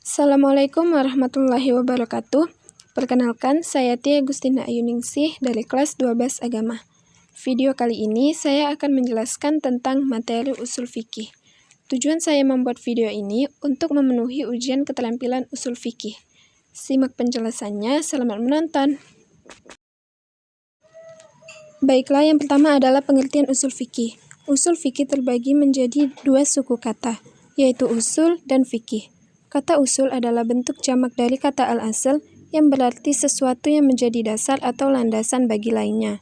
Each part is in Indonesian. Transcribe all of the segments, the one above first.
Assalamualaikum warahmatullahi wabarakatuh. Perkenalkan, saya Tia Agustina Ayuningsih dari kelas 12 Agama. Video kali ini saya akan menjelaskan tentang materi usul fikih. Tujuan saya membuat video ini untuk memenuhi ujian keterampilan usul fikih. Simak penjelasannya, selamat menonton. Baiklah, yang pertama adalah pengertian usul fikih. Usul fikih terbagi menjadi dua suku kata, yaitu usul dan fikih. Kata usul adalah bentuk jamak dari kata al-asl yang berarti sesuatu yang menjadi dasar atau landasan bagi lainnya.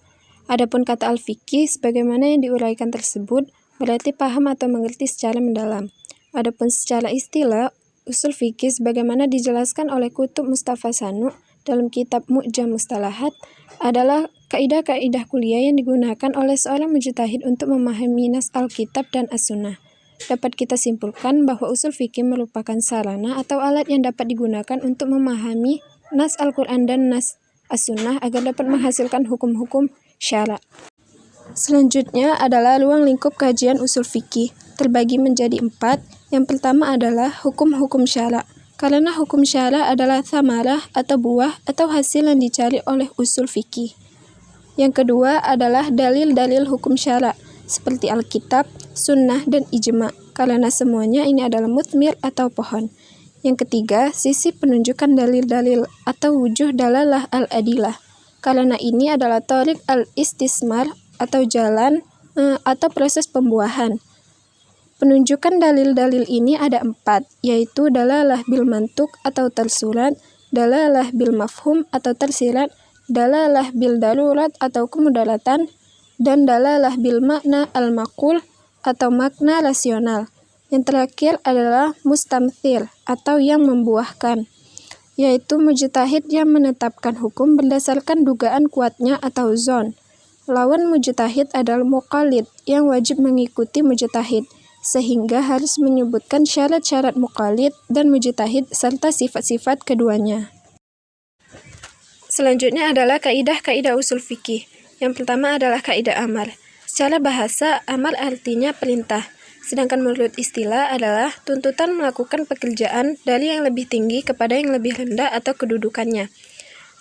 Adapun kata al-fikih sebagaimana yang diuraikan tersebut berarti paham atau mengerti secara mendalam. Adapun secara istilah, usul fikih sebagaimana dijelaskan oleh Kutub Mustafa Sanu dalam kitab Mu'jam Mustalahat adalah kaidah-kaidah kuliah yang digunakan oleh seorang mujtahid untuk memahami nas Alkitab dan As-Sunnah. Dapat kita simpulkan bahwa usul fikih merupakan sarana atau alat yang dapat digunakan untuk memahami nas Al-Quran dan nas As-Sunnah agar dapat menghasilkan hukum-hukum syara'. Selanjutnya adalah ruang lingkup kajian usul fikih, terbagi menjadi 4. Yang pertama adalah hukum-hukum syara'. Karena hukum syara' adalah thamarah atau buah atau hasil yang dicari oleh usul fikih. Yang kedua adalah dalil-dalil hukum syara' seperti Alkitab, Sunnah, dan Ijma', karena semuanya ini adalah mutmir atau pohon. Yang ketiga, sisi penunjukan dalil-dalil atau wujuh dalalah al-adilah, karena ini adalah thariq al-istismar atau jalan atau proses pembuahan. Penunjukan dalil-dalil ini ada 4, yaitu dalalah bil mantuk atau tersurat, dalalah bil mafhum atau tersirat, dalalah bil darurat atau kemudaratan, dan dalalah bil makna al-maqul atau makna rasional. Yang terakhir adalah mustamthil atau yang membuahkan, yaitu mujtahid yang menetapkan hukum berdasarkan dugaan kuatnya atau zon. Lawan mujtahid adalah muqallid yang wajib mengikuti mujtahid, sehingga harus menyebutkan syarat-syarat muqallid dan mujtahid serta sifat-sifat keduanya. Selanjutnya adalah kaidah-kaidah usul fikih. Yang pertama adalah kaidah amar. Secara bahasa, amar artinya perintah, sedangkan menurut istilah adalah tuntutan melakukan pekerjaan dari yang lebih tinggi kepada yang lebih rendah atau kedudukannya.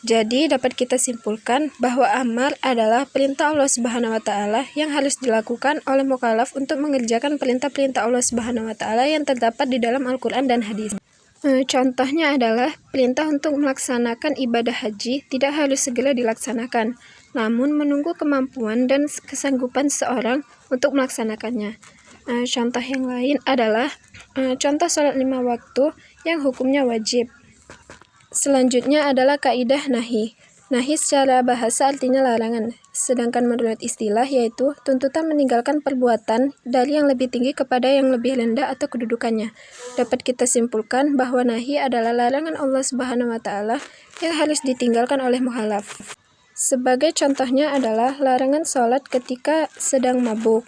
Jadi, dapat kita simpulkan bahwa amar adalah perintah Allah Subhanahu wa taala yang harus dilakukan oleh mukallaf untuk mengerjakan perintah-perintah Allah Subhanahu wa taala yang terdapat di dalam Al-Qur'an dan hadis. Contohnya adalah perintah untuk melaksanakan ibadah haji tidak harus segera dilaksanakan, namun menunggu kemampuan dan kesanggupan seorang untuk melaksanakannya. Contoh yang lain adalah contoh sholat 5 waktu yang hukumnya wajib. Selanjutnya adalah kaidah nahi. Nahi secara bahasa artinya larangan, sedangkan menurut istilah yaitu tuntutan meninggalkan perbuatan dari yang lebih tinggi kepada yang lebih rendah atau kedudukannya. Dapat kita simpulkan bahwa nahi adalah larangan Allah Subhanahu wa taala yang harus ditinggalkan oleh mukallaf. Sebagai contohnya adalah larangan sholat ketika sedang mabuk.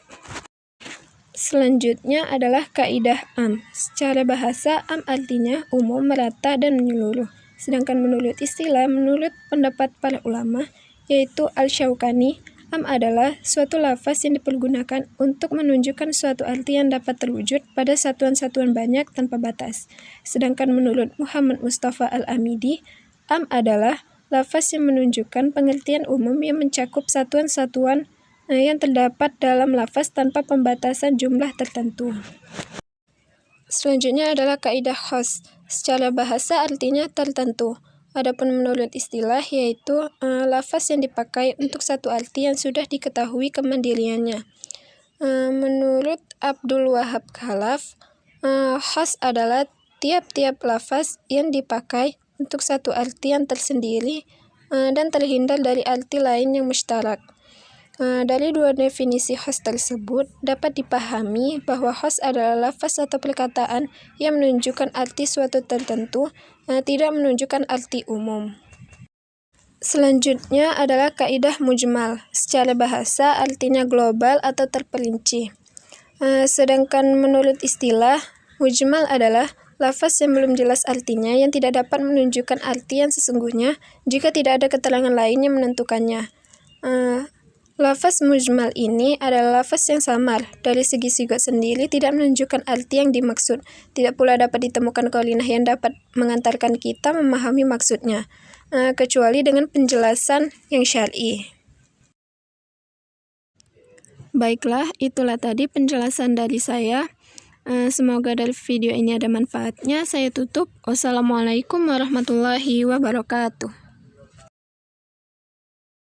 Selanjutnya adalah kaidah am. Secara bahasa, am artinya umum, merata, dan menyeluruh. Sedangkan menurut istilah, menurut pendapat para ulama, yaitu Al-Syaukani, am adalah suatu lafaz yang dipergunakan untuk menunjukkan suatu arti yang dapat terwujud pada satuan-satuan banyak tanpa batas. Sedangkan menurut Muhammad Mustafa Al-Amidi, am adalah lafaz yang menunjukkan pengertian umum yang mencakup satuan-satuan yang terdapat dalam lafaz tanpa pembatasan jumlah tertentu. Selanjutnya adalah kaidah khas. Secara bahasa artinya tertentu. Adapun menurut istilah yaitu lafaz yang dipakai untuk satu arti yang sudah diketahui kemandiriannya. Menurut Abdul Wahab Khalaf, khas adalah tiap-tiap lafaz yang dipakai untuk satu arti yang tersendiri dan terhindar dari arti lain yang mustarak. Dari dua definisi khas tersebut dapat dipahami bahwa khas adalah lafaz atau perkataan yang menunjukkan arti suatu tertentu, tidak menunjukkan arti umum. Selanjutnya adalah kaidah mujmal. Secara bahasa artinya global atau terperinci. Sedangkan menurut istilah, mujmal adalah lafaz yang belum jelas artinya yang tidak dapat menunjukkan arti yang sesungguhnya jika tidak ada keterangan lain yang menentukannya. Lafaz mujmal ini adalah lafaz yang samar. Dari segi sigot sendiri tidak menunjukkan arti yang dimaksud. Tidak pula dapat ditemukan qarinah yang dapat mengantarkan kita memahami maksudnya, kecuali dengan penjelasan yang syar'i. Baiklah, itulah tadi penjelasan dari saya. Semoga dari video ini ada manfaatnya. Saya tutup. Wassalamualaikum warahmatullahi wabarakatuh.